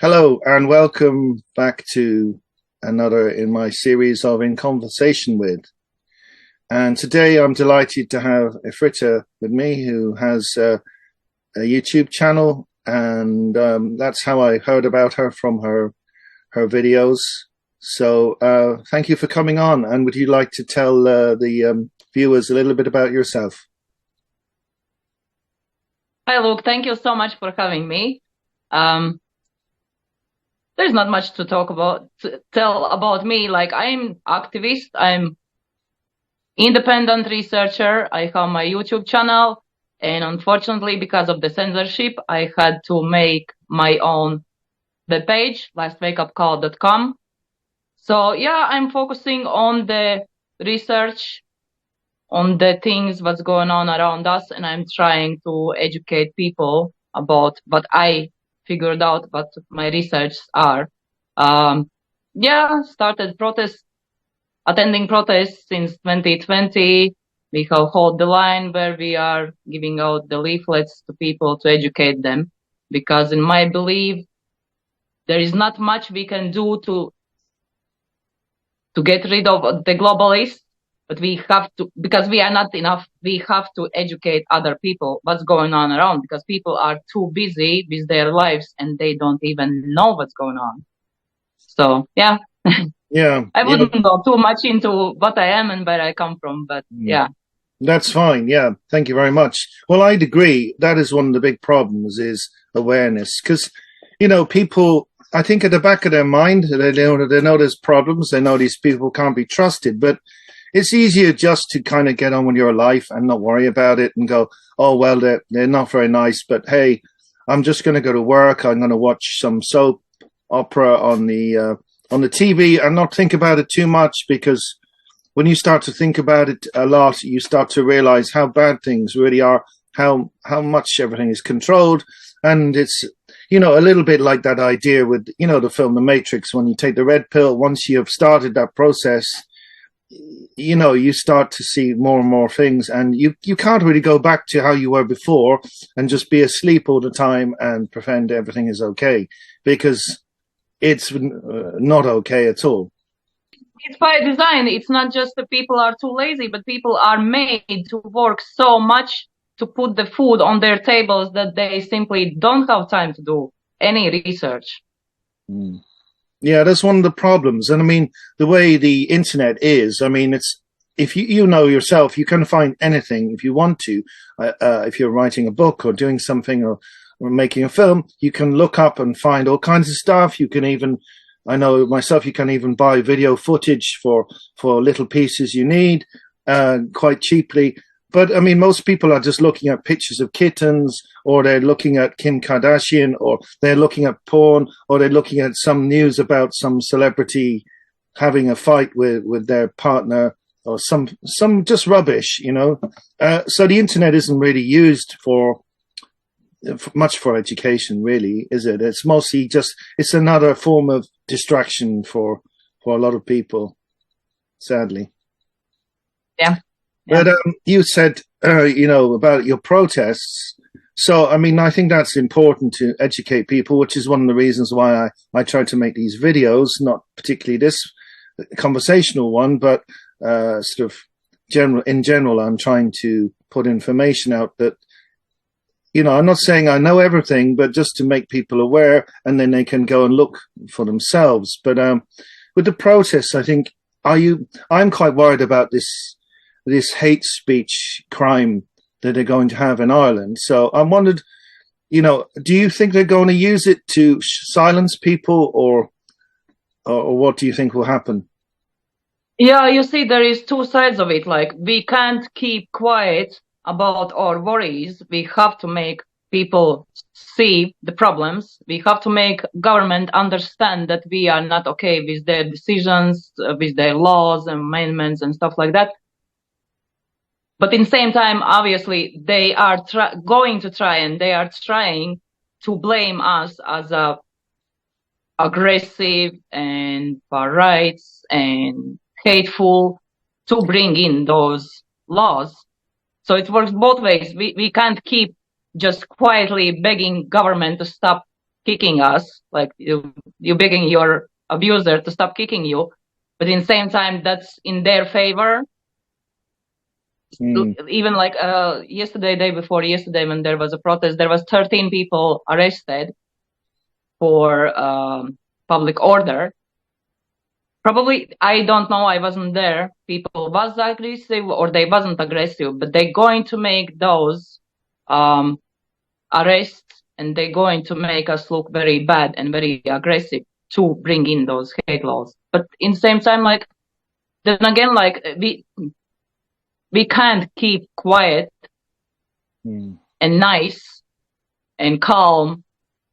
Hello and welcome back to another in my series of In Conversation With. And today I'm delighted to have Eifrita with me, who has a YouTube channel, and that's how I heard about her, from her videos. So thank you for coming on. And would you like to tell the viewers a little bit about yourself? Hi, Luke. Thank you so much for having me. There's not much to tell about me. Like, I'm activist. I'm independent researcher. I have my YouTube channel, and unfortunately, because of the censorship, I had to make my own web page, lastwakeupcall.com. So yeah, I'm focusing on the research, on the things what's going on around us, and I'm trying to educate people about what I figured out, what my research are. Started attending protests since 2020. We have hold the line where we are giving out the leaflets to people to educate them, because in my belief, there is not much we can do to get rid of the globalists. But we have to, because we are not enough, we have to educate other people what's going on around, because people are too busy with their lives and they don't even know what's going on. So, yeah. Yeah. I wouldn't go too much into what I am and where I come from, but yeah. That's fine. Yeah. Thank you very much. Well, I'd agree. That is one of the big problems, is awareness. Because, people, I think at the back of their mind, they know there's problems. They know these people can't be trusted, but it's easier just to kind of get on with your life and not worry about it and go, oh, well, they're not very nice, but hey, I'm just going to go to work. I'm going to watch some soap opera on the TV and not think about it too much, because when you start to think about it a lot, you start to realize how bad things really are, how much everything is controlled. And it's, a little bit like that idea with, the film The Matrix. When you take the red pill, once you have started that process, you start to see more and more things, and you can't really go back to how you were before and just be asleep all the time and pretend everything is okay, because it's not okay at all. It's by design. It's not just that people are too lazy, but people are made to work so much to put the food on their tables that they simply don't have time to do any research. Yeah, that's one of the problems. And I mean, the way the internet is, I mean, it's, if you know yourself, you can find anything if you want to. If you're writing a book or doing something, or making a film, you can look up and find all kinds of stuff. You can even, I know myself, you can even buy video footage for little pieces you need quite cheaply. But I mean, most people are just looking at pictures of kittens, or they're looking at Kim Kardashian, or they're looking at porn, or they're looking at some news about some celebrity having a fight with their partner, or some just rubbish, So the internet isn't really used for much for education, really, is it? It's mostly just, it's another form of distraction for a lot of people, sadly. Yeah. But you said, about your protests. So, I mean, I think that's important to educate people, which is one of the reasons why I try to make these videos, not particularly this conversational one, but sort of in general, I'm trying to put information out that, I'm not saying I know everything, but just to make people aware, and then they can go and look for themselves. But with the protests, I think, I'm quite worried about this hate speech crime that they're going to have in Ireland. So I wondered, do you think they're going to use it to silence people, or what do you think will happen? Yeah, you see, there is two sides of it. Like, we can't keep quiet about our worries. We have to make people see the problems. We have to make government understand that we are not okay with their decisions, with their laws and amendments and stuff like that. But in the same time, obviously, they are going to try, and they are trying to blame us as aggressive and far rights and hateful, to bring in those laws. So it works both ways. We can't keep just quietly begging government to stop kicking us, like you begging your abuser to stop kicking you, but in the same time, that's in their favor. Even like yesterday, day before yesterday, when there was a protest, there was 13 people arrested for public order. Probably, I don't know, I wasn't there. People was aggressive or they wasn't aggressive, but they're going to make those arrests, and they're going to make us look very bad and very aggressive to bring in those hate laws. But in the same time, like, then again, like, we can't keep quiet and nice and calm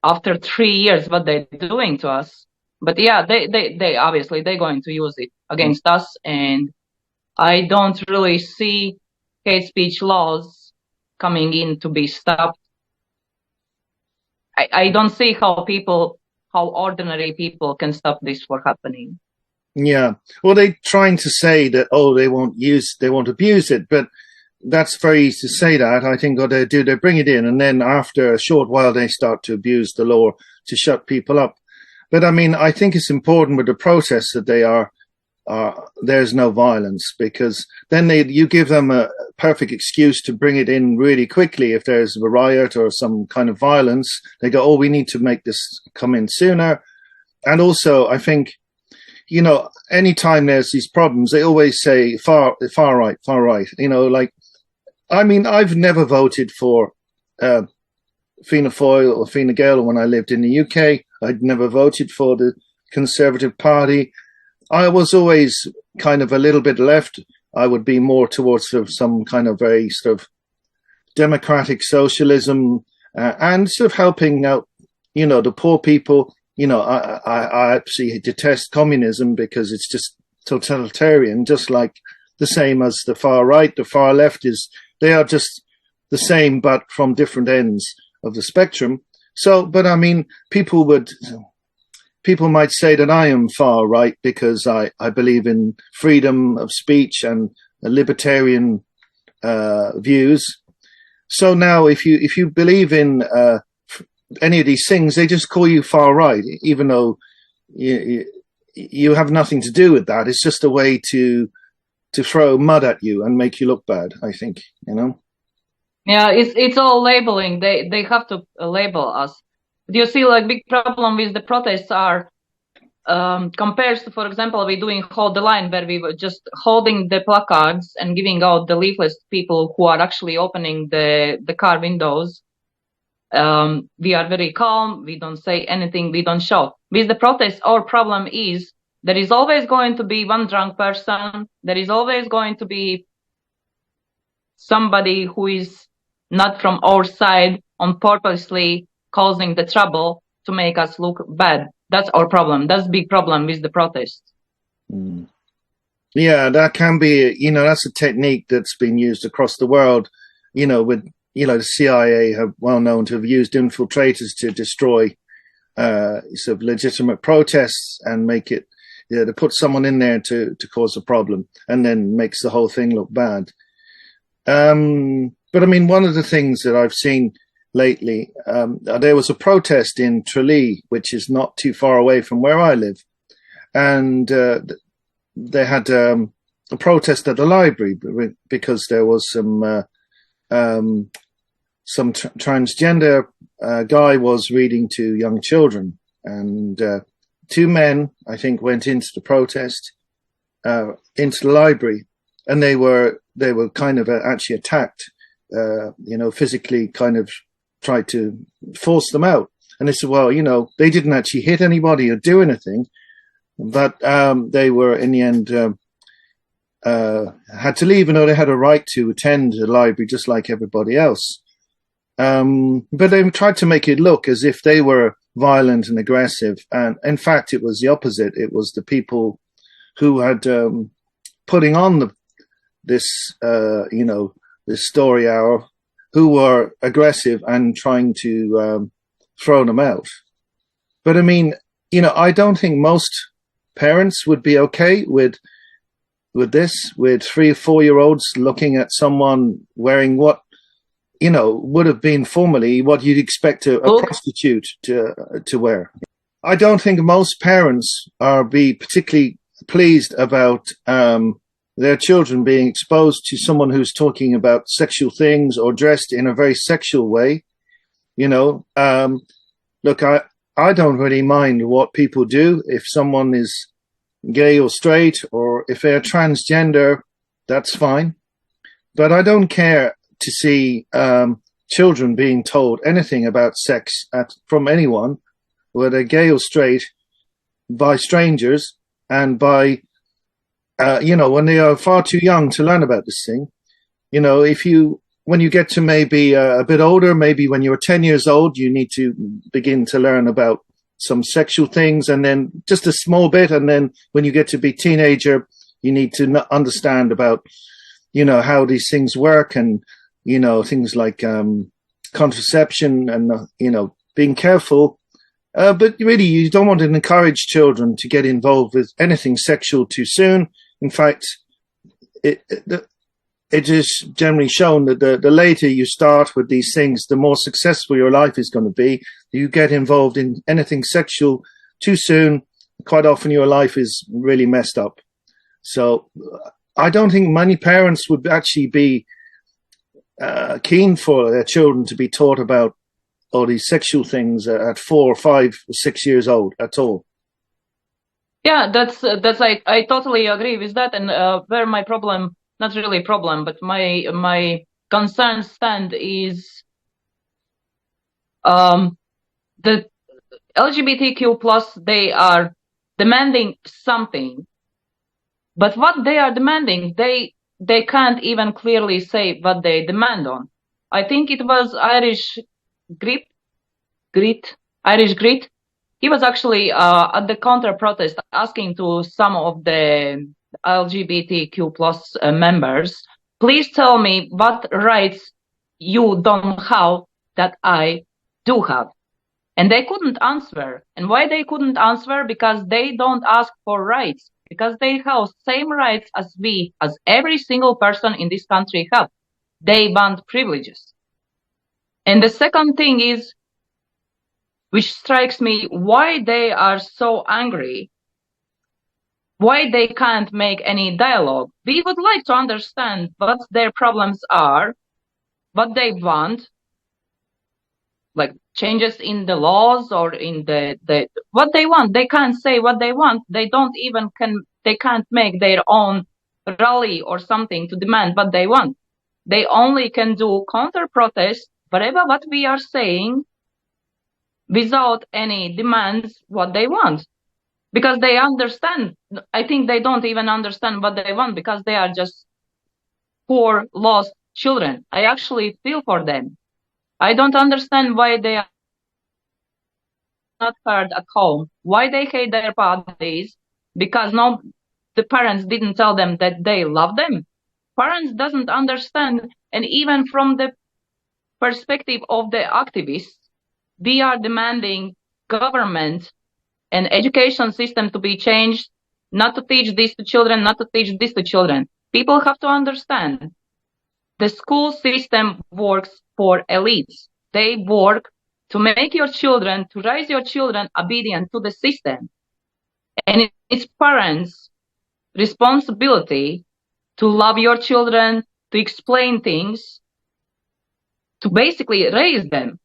after 3 years what they're doing to us. But yeah, they obviously they're going to use it against us, and I don't really see hate speech laws coming in to be stopped. I don't see how ordinary people can stop this from happening. Yeah. Well, they're trying to say that, they won't abuse it, but that's very easy to say that. I think what they do, they bring it in, and then after a short while, they start to abuse the law to shut people up. But I mean, I think it's important with the protests that there's no violence, because then you give them a perfect excuse to bring it in really quickly. If there's a riot or some kind of violence, they go, we need to make this come in sooner. And also, I think, anytime there's these problems, they always say far right. Like, I mean, I've never voted for Fianna Fáil or Fine Gael when I lived in the UK. I'd never voted for the Conservative Party. I was always kind of a little bit left. I would be more towards sort of some kind of very sort of democratic socialism and sort of helping out, the poor people. I absolutely detest communism because it's just totalitarian, just like the same as the far right. The far left they are just the same, but from different ends of the spectrum. So, but I mean, people might say that I am far right because I believe in freedom of speech and libertarian views. So now, if you believe in any of these things, they just call you far right, even though you have nothing to do with that. It's just a way to throw mud at you and make you look bad, I think, Yeah, it's all labeling. They have to label us. But you see, like, big problem with the protests are compared to, for example, we're doing Hold the Line, where we were just holding the placards and giving out the leaflets to people who are actually opening the car windows. We are very calm. We don't say anything. We don't shout. With the protests, our problem is there is always going to be one drunk person. There is always going to be somebody who is not from our side on purposely causing the trouble to make us look bad. That's our problem. That's a big problem with the protests. Yeah, that can be, that's a technique that's been used across the world, with, the CIA have well known to have used infiltrators to destroy sort of legitimate protests and make it, to put someone in there to cause a problem, and then makes the whole thing look bad. But I mean, one of the things that I've seen lately, there was a protest in Tralee, which is not too far away from where I live. And they had a protest at the library because there was some transgender guy was reading to young children. And two men, I think, went into the protest, into the library. And they were kind of actually attacked, physically kind of tried to force them out. And they said, well, they didn't actually hit anybody or do anything, but they were in the end had to leave, even though they had a right to attend the library just like everybody else. But they tried to make it look as if they were violent and aggressive. And in fact, it was the opposite. It was the people who had putting on this story hour who were aggressive and trying to throw them out. But I mean, I don't think most parents would be okay with this, with 3 or 4 year olds looking at someone wearing what would have been formerly what you'd expect a prostitute to wear. I don't think most parents are be particularly pleased about their children being exposed to someone who's talking about sexual things or dressed in a very sexual way. Look, I don't really mind what people do. If someone is gay or straight, or if they're transgender, that's fine. But I don't care to see children being told anything about sex from anyone, whether gay or straight, by strangers, and by, when they are far too young to learn about this thing. When you get to maybe a bit older, maybe when you're 10 years old, you need to begin to learn about some sexual things, and then just a small bit. And then when you get to be teenager, you need to understand about, how these things work, and, things like contraception and, being careful. But really, you don't want to encourage children to get involved with anything sexual too soon. In fact, it is generally shown that the later you start with these things, the more successful your life is going to be. You get involved in anything sexual too soon, quite often your life is really messed up. So I don't think many parents would actually be keen for their children to be taught about all these sexual things at 4 or 5 or 6 years old at all. Yeah, that's I totally agree with that. And where my problem, not really problem, but my concern stand is the LGBTQ plus, they are demanding something, but what they are demanding, they can't even clearly say what they demand on. I think it was Irish Grit. He was actually at the counter protest asking to some of the LGBTQ plus members, please tell me what rights you don't have that I do have. And they couldn't answer. And why they couldn't answer? Because they don't ask for rights, because they have same rights as we, as every single person in this country have. They want privileges. And the second thing is, which strikes me, why they are so angry, why they can't make any dialogue. We would like to understand what their problems are, what they want, like changes in the laws or in the what they want. They can't say what they want. They can't make their own rally or something to demand what they want. They only can do counter protest, whatever what we are saying, without any demands what they want. Because they understand, I think they don't even understand what they want, because they are just poor, lost children. I actually feel for them. I don't understand why they are not heard at home, why they hate their bodies, because the parents didn't tell them that they love them. Parents doesn't understand, and even from the perspective of the activists, we are demanding government and education system to be changed, not to teach this to children, not to teach this to children. People have to understand the school system works for elites. They work to make your children, to raise your children obedient to the system. And it's parents' responsibility to love your children, to explain things, to basically raise them.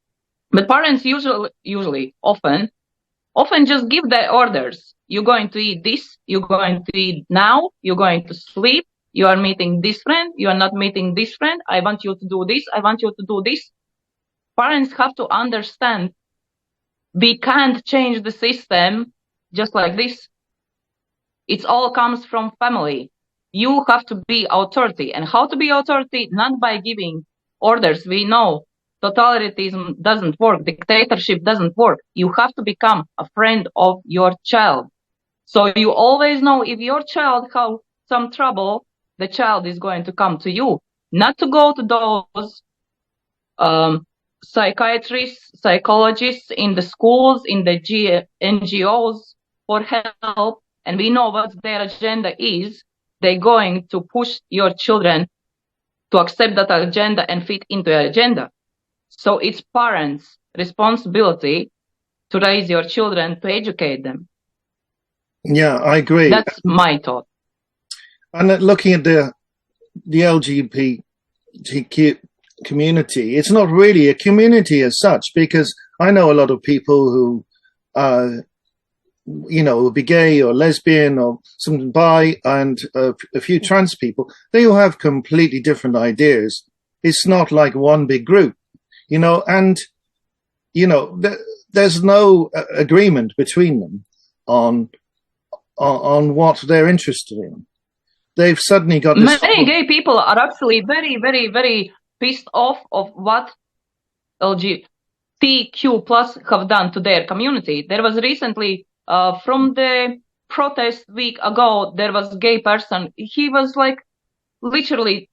But parents usually, often just give the orders. You're going to eat this, you're going to eat now, you're going to sleep, you are meeting this friend, you are not meeting this friend, I want you to do this, I want you to do this. Parents have to understand we can't change the system just like this. It all comes from family. You have to be authority. And how to be authority? Not by giving orders. We know totalitarianism doesn't work. Dictatorship doesn't work. You have to become a friend of your child. So you always know if your child has some trouble, the child is going to come to you. Not to go to those psychiatrists, psychologists in the schools, in the NGOs for help. And we know what their agenda is. They're going to push your children to accept that agenda and fit into the agenda. So it's parents' responsibility to raise your children, to educate them. Yeah, I agree. That's my thought. And looking at the LGBTQ community, it's not really a community as such, because I know a lot of people who will be gay or lesbian or something bi, and a few trans people. They all have completely different ideas. It's not like one big group, and there's no agreement between them on what they're interested in. They've suddenly got this. Many gay people are actually very, very, very pissed off of what LGBTQ plus have done to their community. There was recently, from the protest week ago, there was a gay person. He was like literally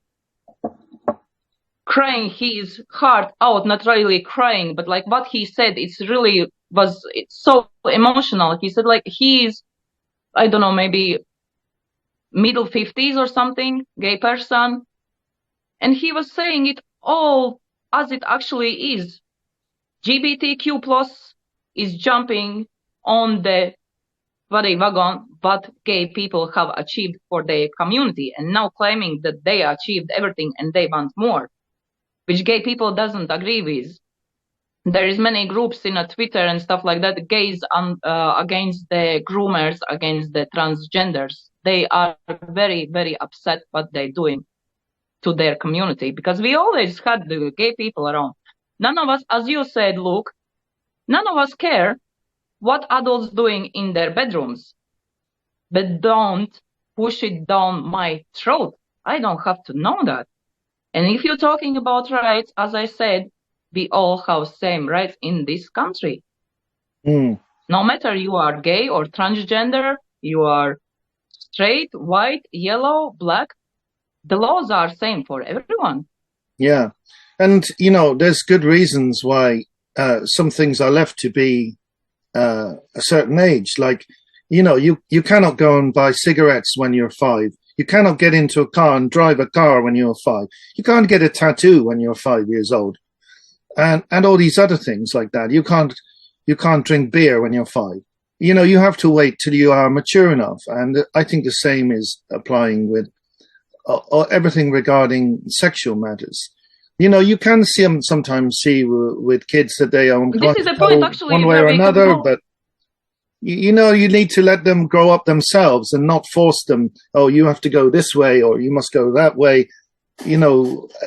crying his heart out, not really crying, but like what he said, it's so emotional. He said like he's, I don't know, maybe middle 50s or something, gay person. And he was saying it all as it actually is. LGBTQ plus is jumping on the wagon what gay people have achieved for their community, and now claiming that they achieved everything and they want more, which gay people doesn't agree with. There is many groups in Twitter and stuff like that, gays against the groomers, against the transgenders. They are very, very upset what they're doing to their community, because we always had the gay people around. None of us, as you said, Luke, none of us care what adults doing in their bedrooms, but don't push it down my throat. I don't have to know that. And if you're talking about rights, as I said, we all have same rights in this country. No matter you are gay or transgender, you are straight, white, yellow, black, the laws are same for everyone. Yeah. And, there's good reasons why some things are left to be a certain age. Like, you cannot go and buy cigarettes when you're 5. You cannot get into a car and drive a car when you're 5. You can't get a tattoo when you're 5 years old. And all these other things like that. You can't drink beer when you're 5. You have to wait till you are mature enough. And I think the same is applying with everything regarding sexual matters. You can sometimes see with kids that they are this is the point, actually, one way or another, but you need to let them grow up themselves and not force them. Oh, you have to go this way or you must go that way.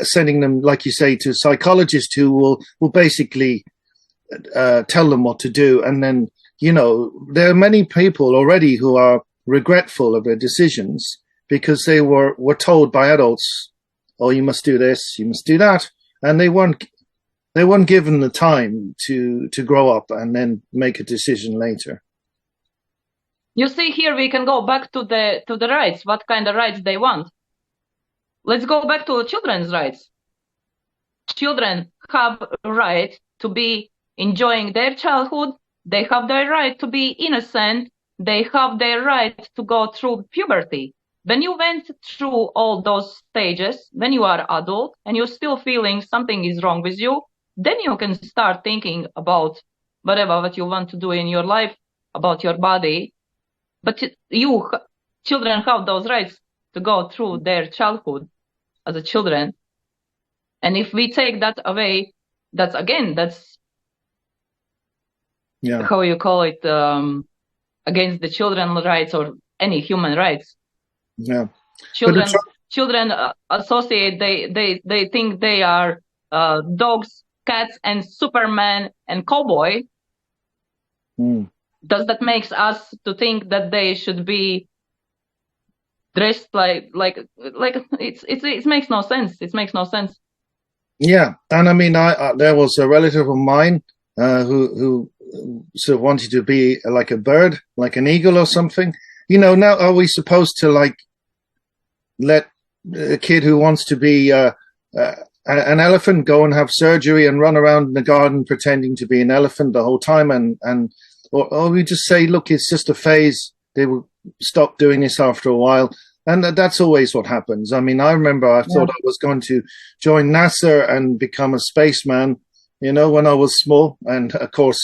Sending them, like you say, to psychologists who will basically tell them what to do. And then, there are many people already who are regretful of their decisions because they were told by adults, oh, you must do this, you must do that. And they weren't given the time to grow up and then make a decision later. You see, here we can go back to the rights, what kind of rights they want. Let's go back to children's rights. Children have a right to be enjoying their childhood. They have their right to be innocent. They have their right to go through puberty. When you went through all those stages, when you are adult and you're still feeling something is wrong with you, then you can start thinking about what you want to do in your life, about your body. But children have those rights to go through their childhood as a children. And if we take that away, that's how you call it, against the children's rights or any human rights. Yeah. Children associate, they think they are dogs, cats, and Superman and cowboy. Does that makes us to think that they should be dressed like it makes no sense. It makes no sense. Yeah, and I mean, there was a relative of mine who sort of wanted to be like a bird, like an eagle or something. Now are we supposed to let a kid who wants to be an elephant go and have surgery and run around in the garden pretending to be an elephant the whole time, or we just say, look, it's just a phase. They will stop doing this after a while. And that's always what happens. I mean, I remember I Yeah. thought I was going to join NASA and become a spaceman, when I was small. And of course,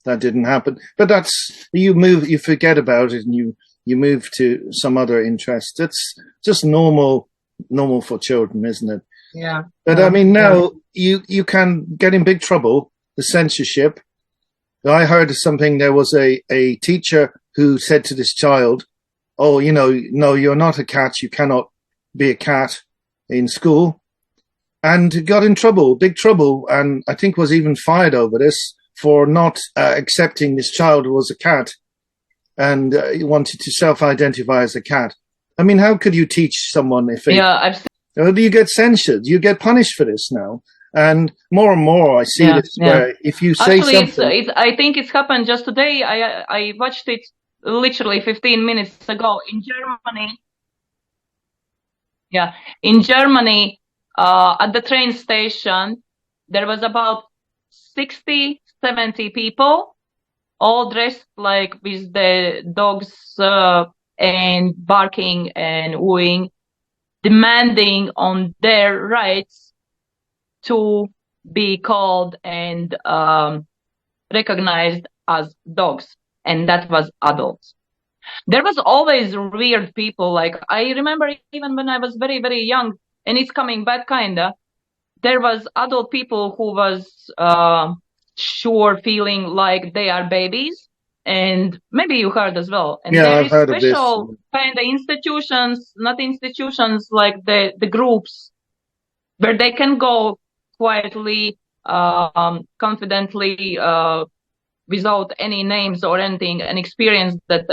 that didn't happen. But you forget about it and you move to some other interest. It's just normal for children, isn't it? Yeah. But I mean, now you can get in big trouble, the censorship. I heard something, there was a teacher who said to this child, oh, no, you're not a cat. You cannot be a cat in school. And got in trouble, big trouble. And I think was even fired over this for not accepting this child was a cat and he wanted to self-identify as a cat. I mean, how could you teach someone if I've seen. you get censured? You get punished for this now. And more I see this where if you say Actually, something... I think it's happened just today. I watched it literally 15 minutes ago in Germany. Yeah, in Germany, at the train station, there was about 60, 70 people, all dressed like with the dogs and barking and wooing, demanding on their rights to be called and recognized as dogs, and that was adults. There was always weird people. Like I remember even when I was very, very young, and it's coming back kinda, there was adult people who was sure feeling like they are babies, and maybe you heard as well. And there I've is heard of this. special kind of institutions, not institutions like the groups where they can go quietly, confidently, without any names or anything, and experience that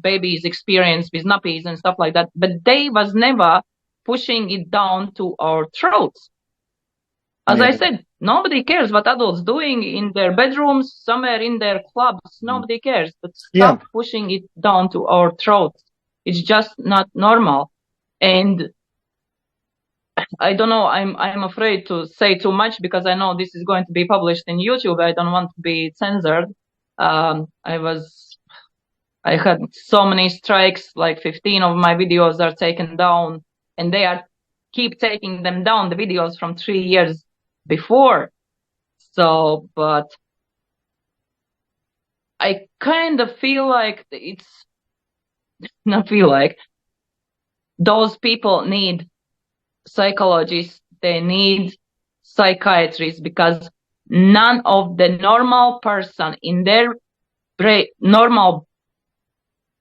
babies experience with nappies and stuff like that. But they was never pushing it down to our throats. As I said, nobody cares what adults doing in their bedrooms, somewhere in their clubs. Nobody cares. But stop pushing it down to our throats. It's just not normal. And I don't know. I'm afraid to say too much because I know this is going to be published in YouTube. I don't want to be censored. I had so many strikes, like 15 of my videos are taken down, and they keep taking them down, the videos from 3 years before. So, but I kind of feel like those people need psychologists, they need psychiatrists, because none of the normal person in their normal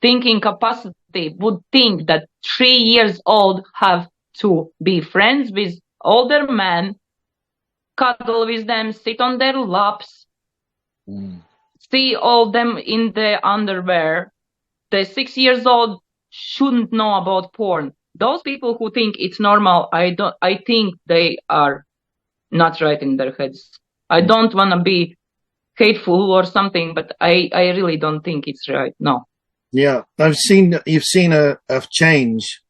thinking capacity would think that 3 years old have to be friends with older men, cuddle with them, sit on their laps, see all them in the underwear. The 6 years old shouldn't know about porn. Those people who think it's normal, I think they are not right in their heads. I don't want to be hateful or something, but I really don't think it's right. No. Yeah, you've seen a change,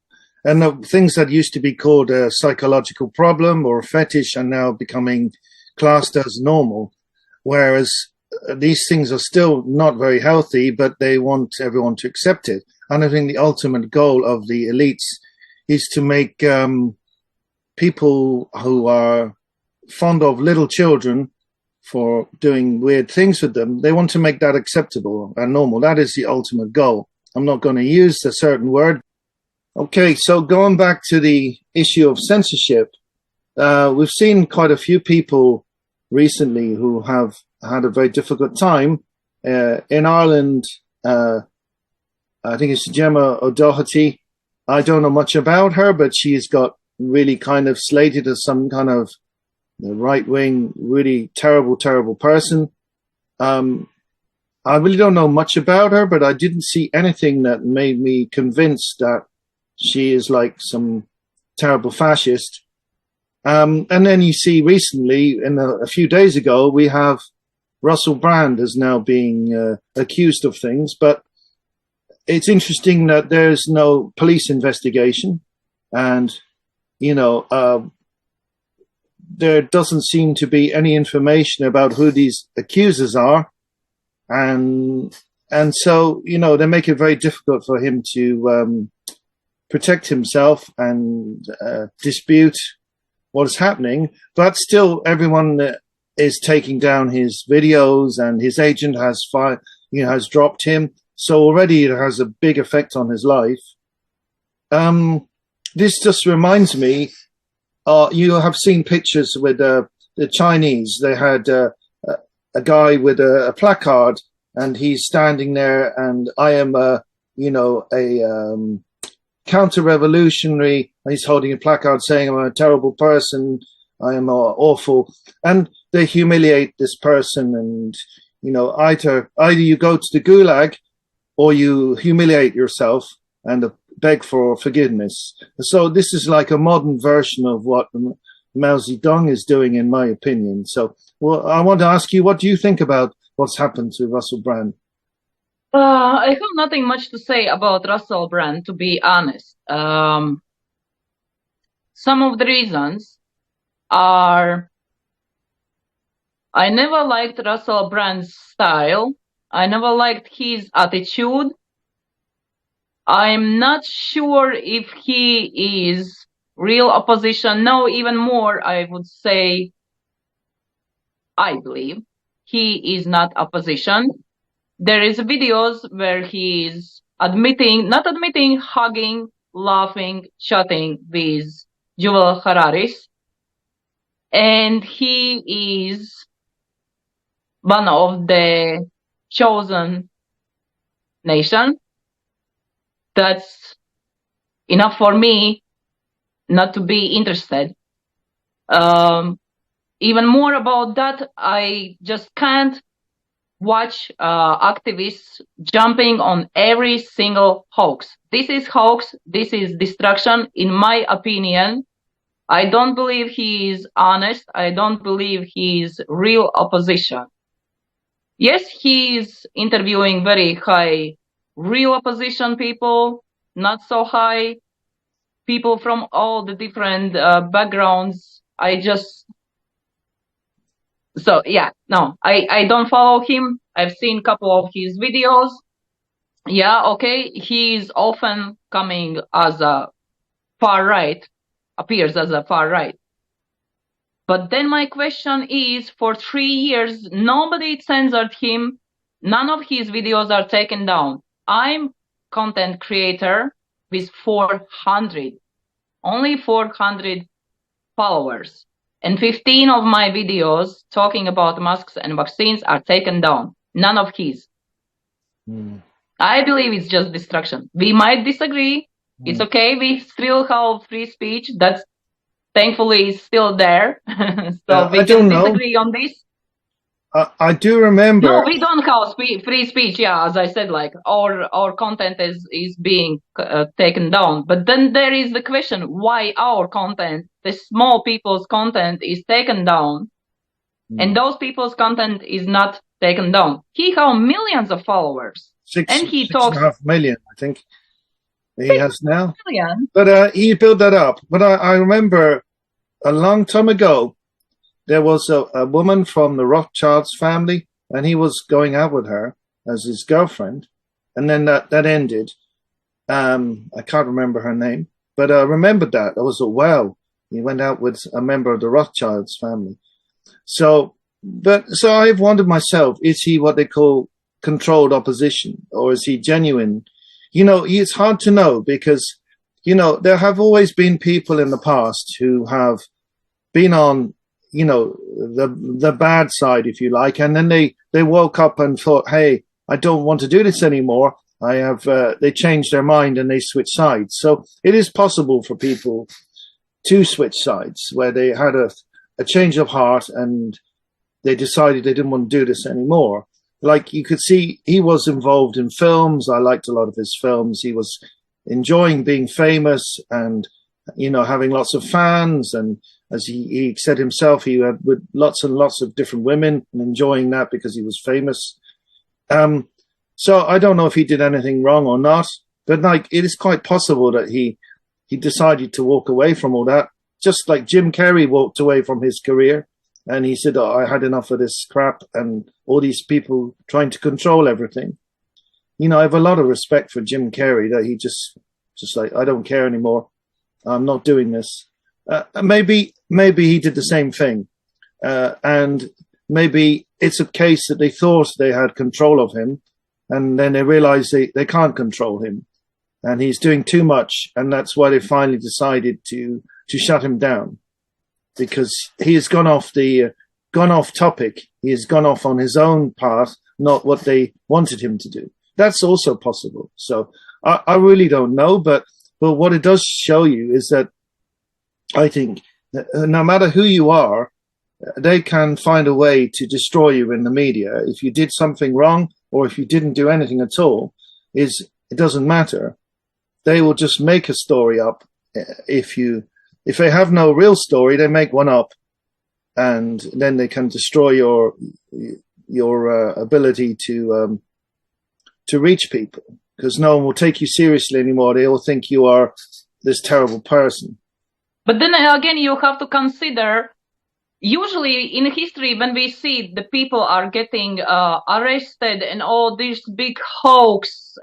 and the things that used to be called a psychological problem or a fetish are now becoming classed as normal, whereas these things are still not very healthy, but they want everyone to accept it. And I think the ultimate goal of the elites is to make people who are fond of little children for doing weird things with them, they want to make that acceptable and normal. That is the ultimate goal. I'm not going to use a certain word. Okay, so going back to the issue of censorship, we've seen quite a few people recently who have had a very difficult time. In Ireland, I think it's Gemma O'Doherty. I don't know much about her, but she's got really kind of slated as some kind of right-wing, really terrible, terrible person. I really don't know much about her, but I didn't see anything that made me convinced that she is like some terrible fascist. And then you see recently, a few days ago, we have Russell Brand is now being accused of things, but it's interesting that there's no police investigation, and there doesn't seem to be any information about who these accusers are, and so they make it very difficult for him to protect himself and dispute what is happening, but still everyone is taking down his videos, and his agent has dropped him. So already it has a big effect on his life. This just reminds me, you have seen pictures with the Chinese. They had a guy with a placard, and he's standing there, and I am a counter-revolutionary. He's holding a placard saying, I'm a terrible person, I am awful. And they humiliate this person, and, either you go to the gulag or you humiliate yourself and beg for forgiveness. So this is like a modern version of what Mao Zedong is doing, in my opinion. So, well, I want to ask you, what do you think about what's happened to Russell Brand? I have nothing much to say about Russell Brand, to be honest. Some of the reasons are, I never liked Russell Brand's style. I never liked his attitude. I'm not sure if he is real opposition. No, even more, I would say, I believe he is not opposition. There is videos where he is not admitting, hugging, laughing, chatting with Yuval Hararis. And he is one of the chosen nation. That's enough for me not to be interested. Even more about that, I just can't watch activists jumping on every single hoax. This is hoax. This is destruction, in my opinion. I don't believe he is honest. I don't believe he is real opposition. Yes, he is interviewing very high real opposition people, not so high people from all the different backgrounds. I don't follow him. I've seen a couple of his videos. Yeah, okay, he's often coming as a far right, appears as a far right. But then my question is, for 3 years, nobody censored him. None of his videos are taken down. I'm content creator with 400, only 400 followers. And 15 of my videos talking about masks and vaccines are taken down. None of his. I believe it's just destruction. We might disagree. It's okay. We still have free speech. That's thankfully is still there. So we can disagree on this. I do remember. No, we don't have free speech. Yeah, as I said, like our content is being taken down. But then there is the question: why our content, the small people's content, is taken down, and those people's content is not taken down? He has millions of followers, and he talks 6.5 million, I think he has now. Million. But he built that up. But I remember a long time ago, there was a woman from the Rothschilds family, and he was going out with her as his girlfriend. And then that ended. I can't remember her name, but I remembered that. I was wow, he went out with a member of the Rothschilds family. So I've wondered myself, is he what they call controlled opposition, or is he genuine? It's hard to know, because, there have always been people in the past who have been on, the bad side, if you like, and then they woke up and thought, hey, I don't want to do this anymore. They changed their mind and they switched sides. So it is possible for people to switch sides, where they had a change of heart and they decided they didn't want to do this anymore. Like, you could see, he was involved in films. I liked a lot of his films. He was enjoying being famous and, having lots of fans. And as he said himself, he had with lots and lots of different women and enjoying that because he was famous. So I don't know if he did anything wrong or not, but it is quite possible that he decided to walk away from all that, just like Jim Carrey walked away from his career. And he said, I had enough of this crap and all these people trying to control everything. I have a lot of respect for Jim Carrey, that he just just like, I don't care anymore. I'm not doing this. Maybe he did the same thing. And maybe it's a case that they thought they had control of him, and then they realized they can't control him, and he's doing too much, and that's why they finally decided to shut him down, because he has gone off topic. He has gone off on his own path, not what they wanted him to do. That's also possible. So I really don't know, but what it does show you is that I think that no matter who you are, they can find a way to destroy you in the media. If you did something wrong, or if you didn't do anything at all, it doesn't matter. They will just make a story up. If they have no real story, they make one up, and then they can destroy your ability to reach people, because no one will take you seriously anymore. They all think you are this terrible person. But then again, you have to consider, usually in history, when we see the people are getting arrested and all these big hoax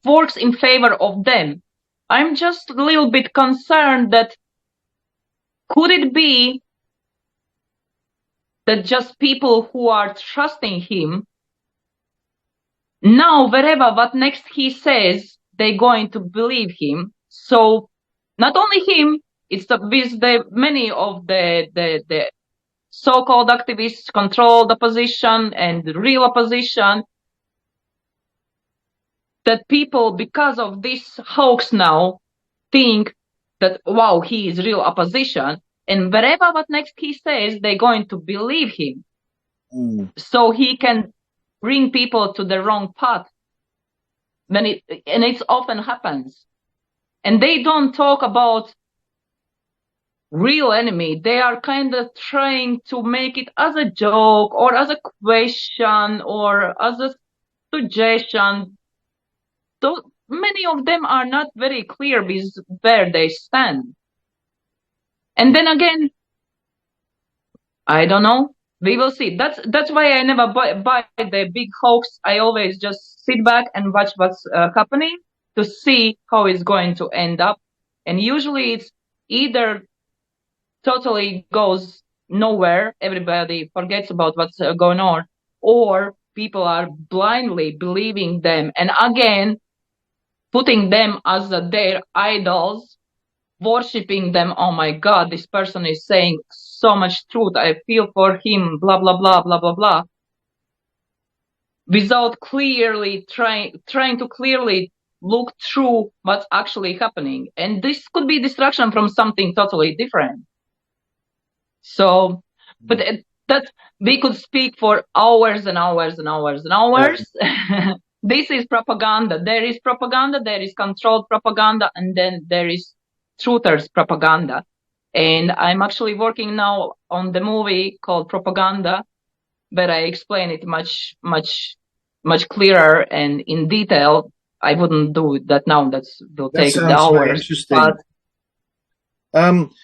works in favor of them, I'm just a little bit concerned that could it be that just people who are trusting him now, wherever what next he says, they're going to believe him. So not only him, it's with the many of the so-called activists, controlled opposition and real opposition, that people, because of this hoax now, think that, wow, he is real opposition. And wherever what next he says, they're going to believe him. So he can bring people to the wrong path. And it often happens. And they don't talk about real enemy. They are kind of trying to make it as a joke or as a question or as a suggestion. So many of them are not very clear with where they stand. And then again, I don't know. We will see. That's why I never buy the big hoax. I always just sit back and watch what's happening to see how it's going to end up. And usually it's either totally goes nowhere, everybody forgets about what's going on, or people are blindly believing them and again putting them as their idols, worshipping them. Oh my God, this person is saying so much truth. I feel for him, blah, blah, blah, blah, blah, blah. Without clearly trying to clearly look through what's actually happening. And this could be distraction from something totally different. So, but that we could speak for hours and hours and hours and hours. Yeah. This is propaganda. There is propaganda, there is controlled propaganda, and then there is truthers propaganda. And I'm actually working now on the movie called Propaganda, but I explain it much, much, much clearer and in detail. I wouldn't do that now. That will take the hours. Very interesting.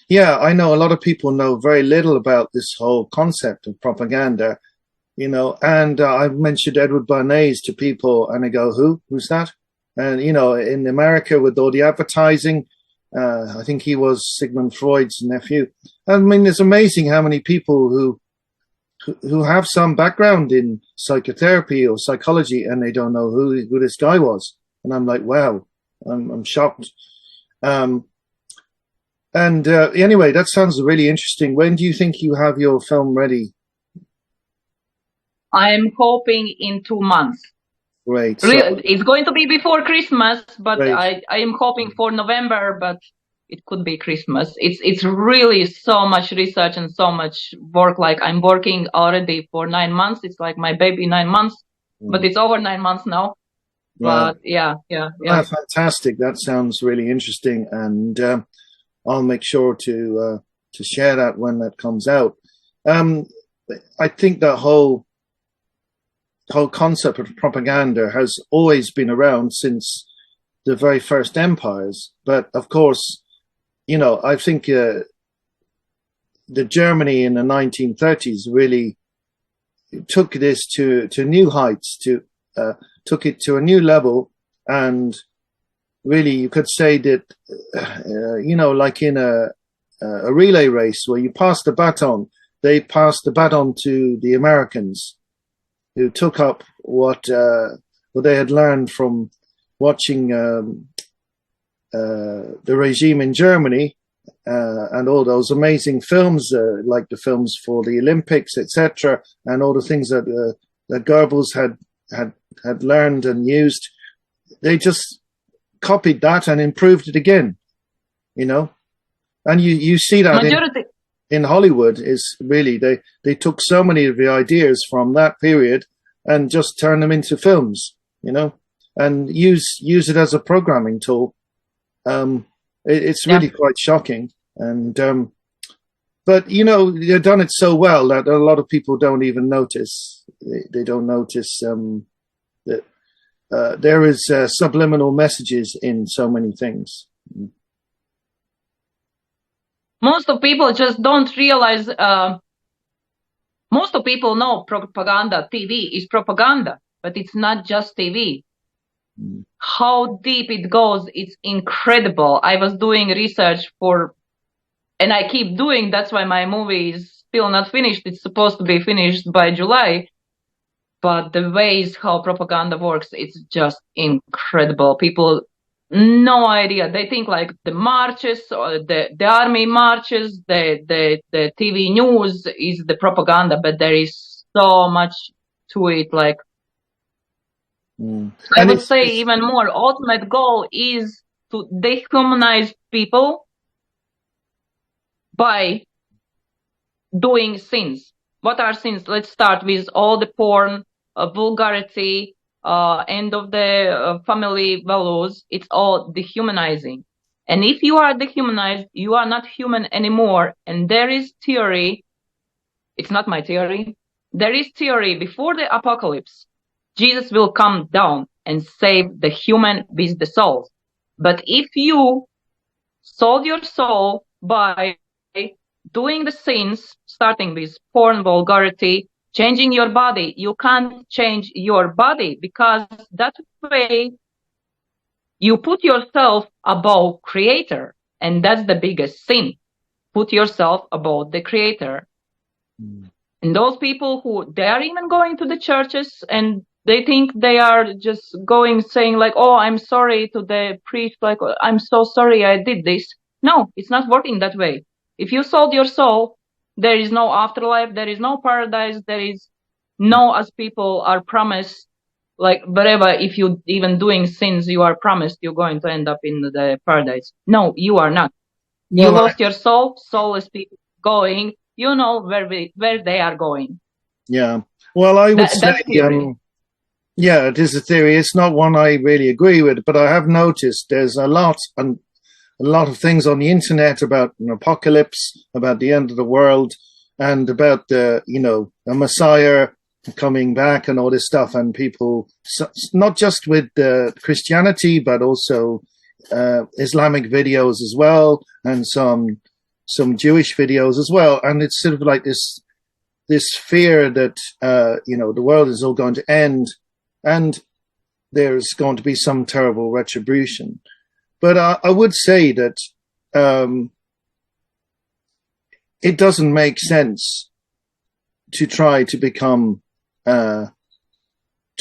Yeah, I know a lot of people know very little about this whole concept of propaganda, you know, and I've mentioned Edward Bernays to people and they go, who's that? And, you know, in America with all the advertising, I think he was Sigmund Freud's nephew. I mean, it's amazing how many people who have some background in psychotherapy or psychology and they don't know who this guy was. And I'm like, wow, I'm shocked. Anyway, that sounds really interesting. When do you think you have your film ready? I'm hoping in 2 months. Great. It's going to be before Christmas, but I am hoping for November, but it could be Christmas. It's really so much research and so much work. Like I'm working already for 9 months. It's like my baby 9 months, but it's over 9 months now. But yeah. Fantastic. That sounds really interesting. And I'll make sure to share that when that comes out. I think the whole concept of propaganda has always been around since the very first empires. But of course, you know, I think the Germany in the 1930s really took this to new heights, took it to a new level, and really, you could say that, like in a relay race where you pass the baton, they passed the baton to the Americans, who took up what they had learned from watching the regime in Germany and all those amazing films, like the films for the Olympics, etc., and all the things that that Goebbels had learned and used. They just copied that and improved it again, and you see that in Hollywood. Is really they took so many of the ideas from that period and just turned them into films, and use it as a programming tool. It's really quite shocking, and but they've done it so well that a lot of people don't even notice. They don't notice that there is subliminal messages in so many things. Most of people just don't realize. Most of people know propaganda. TV is propaganda, but it's not just TV. How deep it goes, it's incredible. I was doing research and I keep doing. That's why my movie is still not finished. It's supposed to be finished by July. But the ways how propaganda works, it's just incredible. People, no idea. They think like the marches or the army marches, the TV news is the propaganda, but there is so much to it. Like, I would say even more, ultimate goal is to dehumanize people by doing sins. What are sins? Let's start with all the porn, vulgarity, end of the family values. It's all dehumanizing. And if you are dehumanized, you are not human anymore. And there is theory. It's not my theory. There is theory before the apocalypse. Jesus will come down and save the human with the souls. But if you sold your soul by doing the sins, starting with porn, vulgarity, changing your body, you can't change your body, because that way you put yourself above Creator. And that's the biggest sin. Put yourself above the Creator. And those people who, they are even going to the churches and they think they are just going saying like, oh, I'm sorry to the priest, like, I'm so sorry I did this. No, it's not working that way. If you sold your soul, there is no afterlife, there is no paradise, there is no, as people are promised, like wherever, if you even doing sins, you are promised you're going to end up in the paradise. No, you are not. You lost your soul, soulless people going, where they are going. Yeah. Well, I would say, yeah, it is a theory. It's not one I really agree with, but I have noticed there's a lot of things on the internet about an apocalypse, about the end of the world, and about a Messiah coming back and all this stuff. And people, not just with Christianity, but also Islamic videos as well, and some Jewish videos as well. And it's sort of like this fear that the world is all going to end, and there's going to be some terrible retribution. But I would say that it doesn't make sense to try to become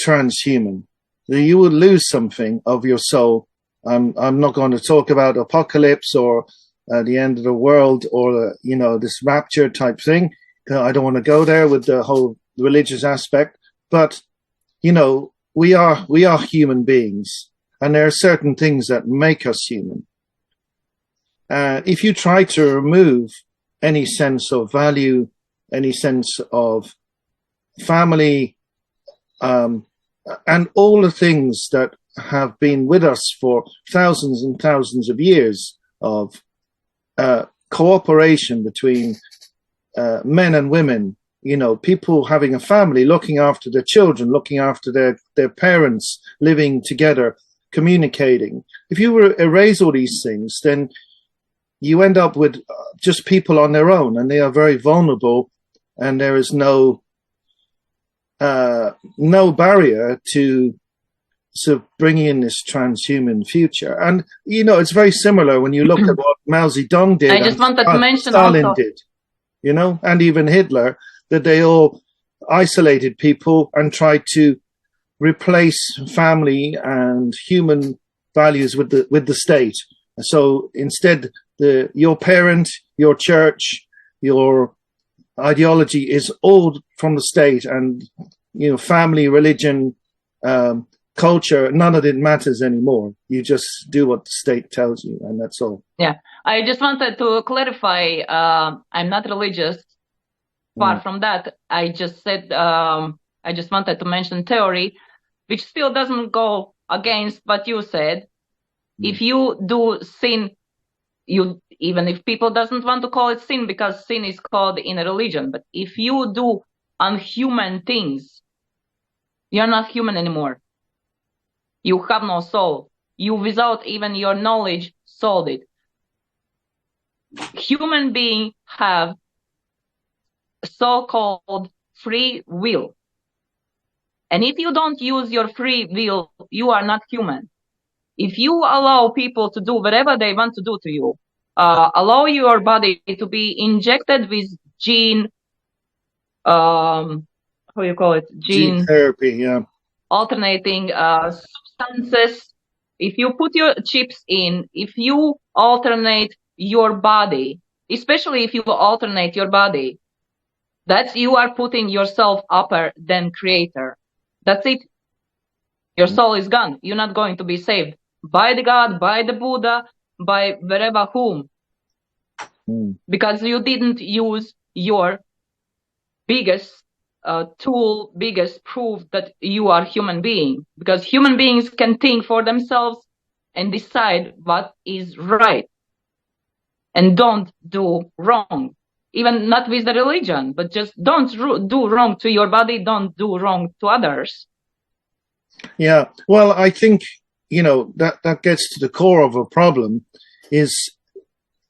transhuman. You will lose something of your soul. I'm not going to talk about apocalypse or the end of the world or this rapture type thing. I don't want to go there with the whole religious aspect. But we are human beings. And there are certain things that make us human. If you try to remove any sense of value, any sense of family, and all the things that have been with us for thousands and thousands of years of cooperation between men and women, people having a family, looking after their children, looking after their parents, living together, communicating. If you erase all these things, then you end up with just people on their own, and they are very vulnerable, and there is no barrier to sort of bringing in this transhuman future. And, you know, it's very similar when you look at what Mao Zedong did I just wanted to mention Stalin also, did, you know, and even Hitler, that they all isolated people and tried to replace family and human values with the state. So instead, your parent, your church, your ideology is all from the state, and you know, family, religion, culture, none of it matters anymore. You just do what the state tells you, and that's all. Yeah, I just wanted to clarify. I'm not religious. Far from that, I just said I just wanted to mention theory, which still doesn't go against what you said. If you do sin, you, even if people doesn't want to call it sin, because sin is called in a religion, but if you do unhuman things, you're not human anymore. You have no soul. You, without even your knowledge, sold it. Human beings have so-called free will. And if you don't use your free will, you are not human. If you allow people to do whatever they want to do to you, allow your body to be injected with gene, how you call it? Gene therapy, yeah. Alternating substances. If you put your chips in, if you alternate your body, especially if you alternate your body, that's, you are putting yourself upper than creator. That's it. Your soul is gone. You're not going to be saved by the God, by the Buddha, by wherever whom. Because you didn't use your biggest tool, biggest proof that you are human being. Because human beings can think for themselves and decide what is right. And don't do wrong. Even not with the religion, but just don't do wrong to your body, don't do wrong to others. Yeah, well, I think, you know, that gets to the core of a problem is,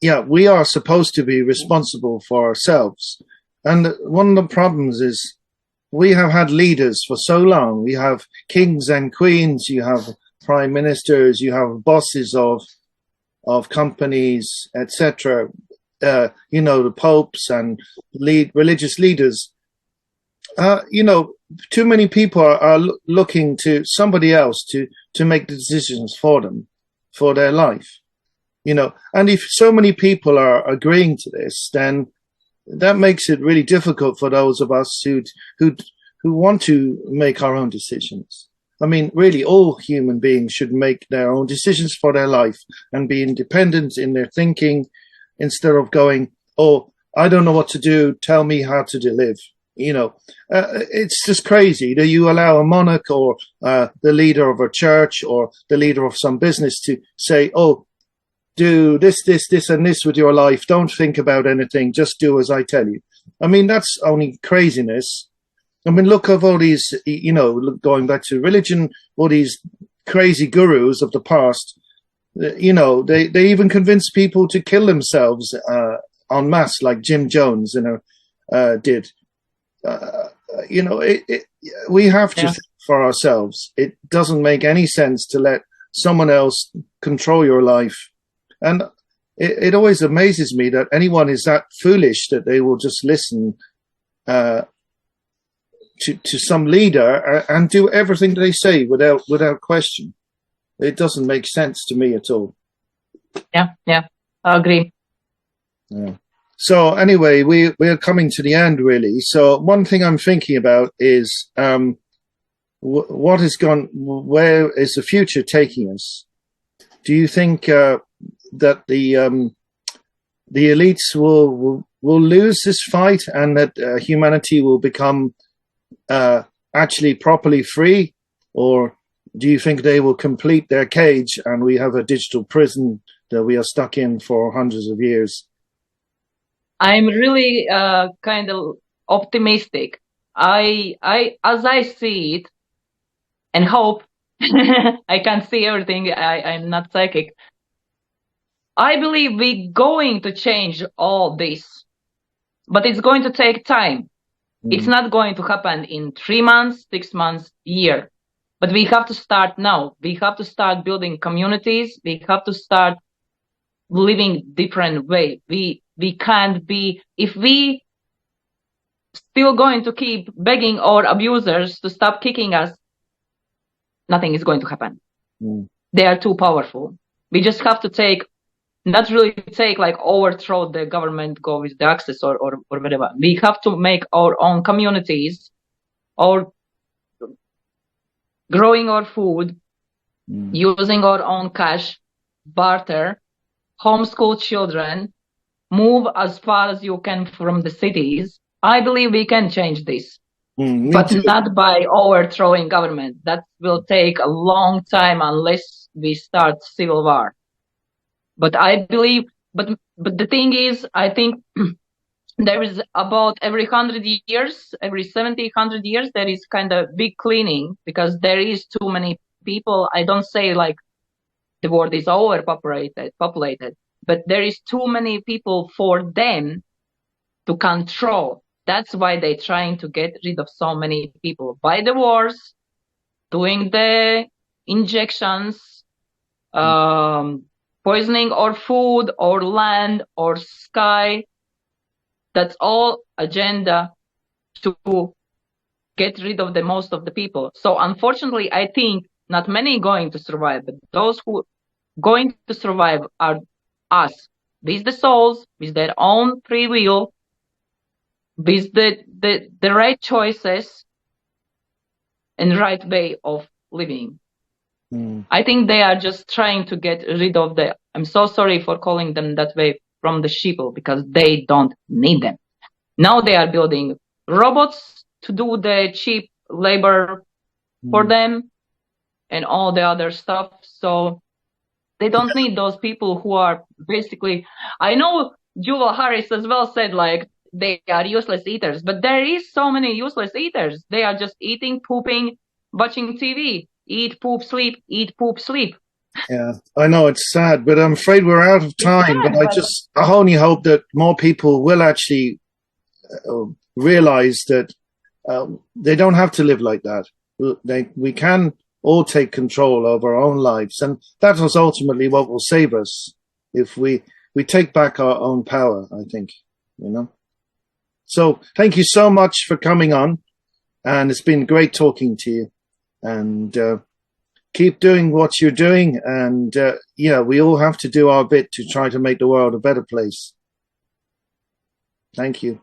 yeah, we are supposed to be responsible for ourselves. And one of the problems is we have had leaders for so long. We have kings and queens, you have prime ministers, you have bosses of companies, etc., you know, the popes and religious leaders. You know, too many people are looking to somebody else to make the decisions for them, for their life. You know, and if so many people are agreeing to this, then that makes it really difficult for those of us who want to make our own decisions. I mean, really, all human beings should make their own decisions for their life and be independent in their thinking, instead of going, oh, I don't know what to do, tell me how to live. You know, it's just crazy that you allow a monarch or the leader of a church or the leader of some business to say, oh, do this, and this with your life. Don't think about anything. Just do as I tell you. I mean, that's only craziness. I mean, look at all these, you know, going back to religion, all these crazy gurus of the past. You know, they even convince people to kill themselves en masse, like Jim Jones, you know, did. You know, we have to think for ourselves. It doesn't make any sense to let someone else control your life. And it always amazes me that anyone is that foolish that they will just listen to some leader and do everything they say without question. It doesn't make sense to me at all. Yeah, I agree. Yeah. So anyway, we're coming to the end, really. So one thing I'm thinking about is what has gone. Where is the future taking us? Do you think that the elites will lose this fight, and that humanity will become actually properly free, or do you think they will complete their cage and we have a digital prison that we are stuck in for hundreds of years? I'm really kind of optimistic. As I see it, and hope, I can't see everything. I'm not psychic. I believe we're going to change all this, but it's going to take time. It's not going to happen in 3 months, 6 months, year. But we have to start now. We have to start building communities. We have to start living different way. We can't be, if we still going to keep begging our abusers to stop kicking us, nothing is going to happen. They are too powerful. We just have to take, not really take like overthrow the government, go with the access or whatever. We have to make our own communities, or growing our food, using our own cash, barter, homeschool children, move as far as you can from the cities. I believe we can change this, but not by overthrowing government. That will take a long time unless we start civil war. But I believe, but the thing is, I think there is about every 100 years, every 70, 100 years, there is kind of big cleaning because there is too many people. I don't say like the world is overpopulated, but there is too many people for them to control. That's why they're trying to get rid of so many people by the wars, doing the injections, poisoning or food or land or sky. That's all agenda to get rid of the most of the people. So unfortunately, I think not many going to survive, but those who going to survive are us, with the souls, with their own free will, with the right choices and right way of living. I think they are just trying to get rid of the, I'm so sorry for calling them that way, from the sheeple, because they don't need them. Now they are building robots to do the cheap labor for them and all the other stuff. So they don't need those people who are basically, I know Jewel Harris as well said like they are useless eaters, but there is so many useless eaters. They are just eating, pooping, watching TV, eat, poop, sleep, eat, poop, sleep. Yeah, I know it's sad, but I'm afraid we're out of time. But I only hope that more people will actually realize that they don't have to live like that. We can all take control of our own lives, and that is ultimately what will save us if we take back our own power, I think, you know. So thank you so much for coming on, and it's been great talking to you, and keep doing what you're doing, and yeah, we all have to do our bit to try to make the world a better place. Thank you.